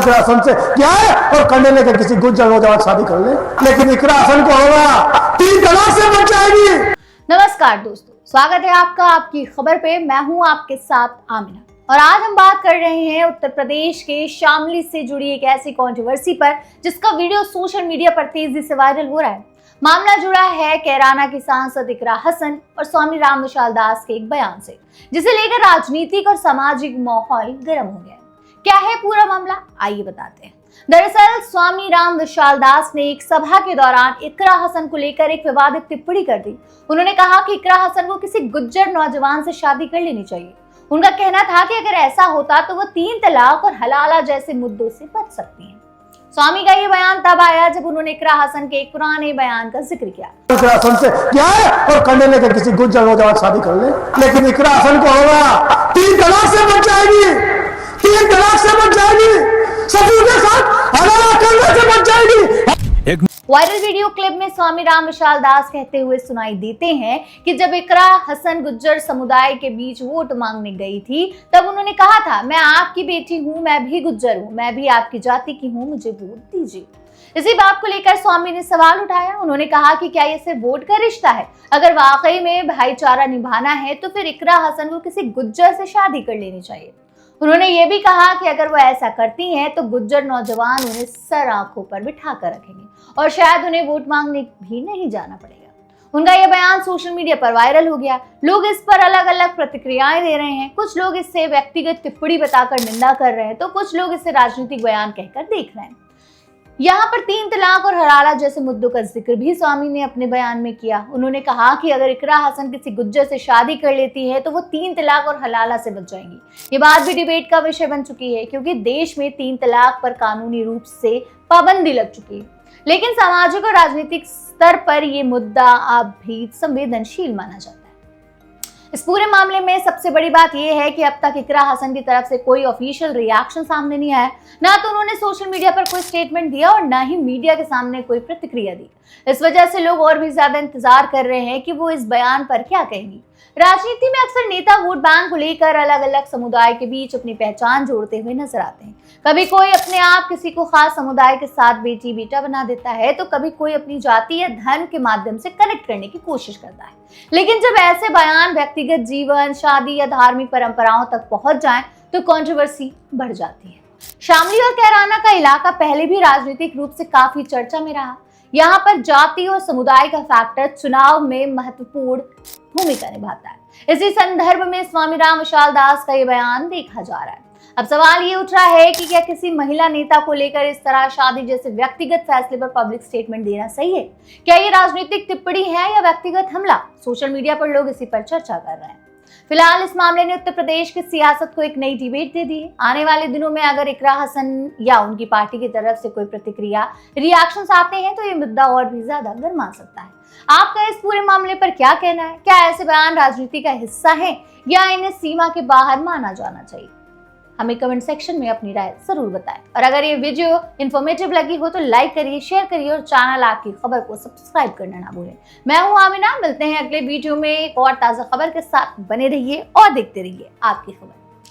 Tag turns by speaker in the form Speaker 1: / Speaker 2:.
Speaker 1: हसन से क्या है और करने लेकर किसी गुज्जर नौजवान शादी कर ले, लेकिन इकरा हसन को होगा 3 तलाक से बच जाएगी।
Speaker 2: नमस्कार दोस्तों, स्वागत है आपका आपकी खबर पे। मैं हूं आपके साथ आमिना और आज हम बात कर रहे हैं उत्तर प्रदेश के शामली से जुड़ी एक ऐसी कंट्रोवर्सी पर जिसका वीडियो सोशल मीडिया पर तेजी से वायरल हो रहा है। मामला जुड़ा है कैराना की सांसद इकरा हसन और स्वामी राम विशाल दास के एक बयान से, जिसे लेकर राजनीतिक और सामाजिक माहौल गर्म हो गया। क्या है पूरा मामला, आइए बताते हैं। दरअसल स्वामी राम विशाल दास ने एक सभा के दौरान इकरा हसन को लेकर एक विवादित टिप्पणी कर दी। उन्होंने कहा कि इकरा हसन को किसी गुज्जर नौजवान से शादी कर लेनी चाहिए। उनका कहना था कि अगर ऐसा होता तो वो 3 तलाक और हलाला जैसे मुद्दों से बच सकती हैं। स्वामी का ये बयान तब आया जब उन्होंने इकरा हसन के एक पुराने बयान का जिक्र किया।
Speaker 1: इकरा हसन से क्या है और करने लेकर किसी गुज्जर नौजवान शादी कर ले, लेकिन इकरा हसन को होगा 3 तलाक से बच जाएगी, 3 तलाक से बच जाएगी, ससुर के साथ हलाला करने से बच जाएगी।
Speaker 2: वायरल वीडियो क्लिप में स्वामी राम विशाल दास कहते हुए सुनाई देते हैं कि जब इकरा हसन गुज्जर समुदाय के बीच वोट मांगने गई थी तब उन्होंने कहा था, मैं आपकी बेटी हूँ, मैं भी गुज्जर हूँ, मैं भी आपकी जाति की हूँ, मुझे वोट दीजिए। इसी बात को लेकर स्वामी ने सवाल उठाया। उन्होंने कहा कि क्या ये सिर्फ वोट का रिश्ता है? अगर वाकई में भाईचारा निभाना है तो फिर इकरा हसन को किसी गुज्जर से शादी कर लेनी चाहिए। उन्होंने ये भी कहा कि अगर वो ऐसा करती हैं तो गुज्जर नौजवान उन्हें सर आंखों पर बिठा कर रखेंगे और शायद उन्हें वोट मांगने भी नहीं जाना पड़ेगा। उनका यह बयान सोशल मीडिया पर वायरल हो गया। लोग इस पर अलग अलग प्रतिक्रियाएं दे रहे हैं। कुछ लोग इससे व्यक्तिगत टिप्पणी बताकर निंदा कर रहे हैं तो कुछ लोग इसे राजनीतिक बयान कहकर देख रहे हैं। यहाँ पर 3 तलाक और हलाला जैसे मुद्दों का जिक्र भी स्वामी ने अपने बयान में किया। उन्होंने कहा कि अगर इकरा हसन किसी गुज्जर से शादी कर लेती है तो वो 3 तलाक और हलाला से बच जाएंगी। ये बात भी डिबेट का विषय बन चुकी है क्योंकि देश में 3 तलाक पर कानूनी रूप से पाबंदी लग चुकी है, लेकिन सामाजिक और राजनीतिक स्तर पर यह मुद्दा अब भी संवेदनशील माना जाता है। इस पूरे मामले में सबसे बड़ी बात यह है कि अब तक इकरा हसन की तरफ से कोई ऑफिशियल रिएक्शन सामने नहीं आया। ना तो उन्होंने सोशल मीडिया पर कोई स्टेटमेंट दिया और ना ही मीडिया के सामने कोई प्रतिक्रिया दी। इस वजह से लोग और भी ज्यादा इंतजार कर रहे हैं कि वो इस बयान पर क्या कहेंगी। राजनीति में अक्सर नेता वोट बैंक को लेकर अलग अलग समुदाय के बीच अपनी पहचान जोड़ते हुए नजर आते हैं। कभी कोई अपने आप किसी को खास समुदाय के साथ बेटी बेटा बना देता है तो कभी कोई अपनी जाति या धर्म के माध्यम से कनेक्ट करने की कोशिश करता है। लेकिन जब ऐसे बयान व्यक्तिगत जीवन, शादी या धार्मिक परंपराओं तक पहुंच जाएं तो कंट्रोवर्सी बढ़ जाती है। शामली और कैराना का इलाका पहले भी राजनीतिक रूप से काफी चर्चा में रहा। यहाँ पर जाति और समुदाय का फैक्टर चुनाव में महत्वपूर्ण भूमिका निभाता है। इसी संदर्भ में स्वामी राम विशाल दास का ये बयान देखा जा रहा है। अब सवाल ये उठ रहा है कि क्या किसी महिला नेता को लेकर इस तरह शादी जैसे व्यक्तिगत फैसले पर पब्लिक स्टेटमेंट देना सही है? क्या ये राजनीतिक टिप्पणी है या व्यक्तिगत हमला? सोशल मीडिया पर लोग इसी पर चर्चा कर रहे हैं। फिलहाल इस मामले ने उत्तर प्रदेश की सियासत को एक नई डिबेट दे दी है। आने वाले दिनों में अगर इकरा हसन या उनकी पार्टी की तरफ से कोई प्रतिक्रिया, रिएक्शंस आते हैं तो ये मुद्दा और भी ज्यादा गर्मा सकता है। आपका इस पूरे मामले पर क्या कहना है? क्या ऐसे बयान राजनीति का हिस्सा है या इन्हें सीमा के बाहर माना जाना चाहिए? हमें कमेंट सेक्शन में अपनी राय जरूर बताएं। और अगर ये वीडियो इन्फॉर्मेटिव लगी हो तो लाइक करिए, शेयर करिए और चैनल आपकी खबर को सब्सक्राइब करना ना भूलें। मैं हूं आमिना, मिलते हैं अगले वीडियो में एक और ताजा खबर के साथ। बने रहिए और देखते रहिए आपकी खबर।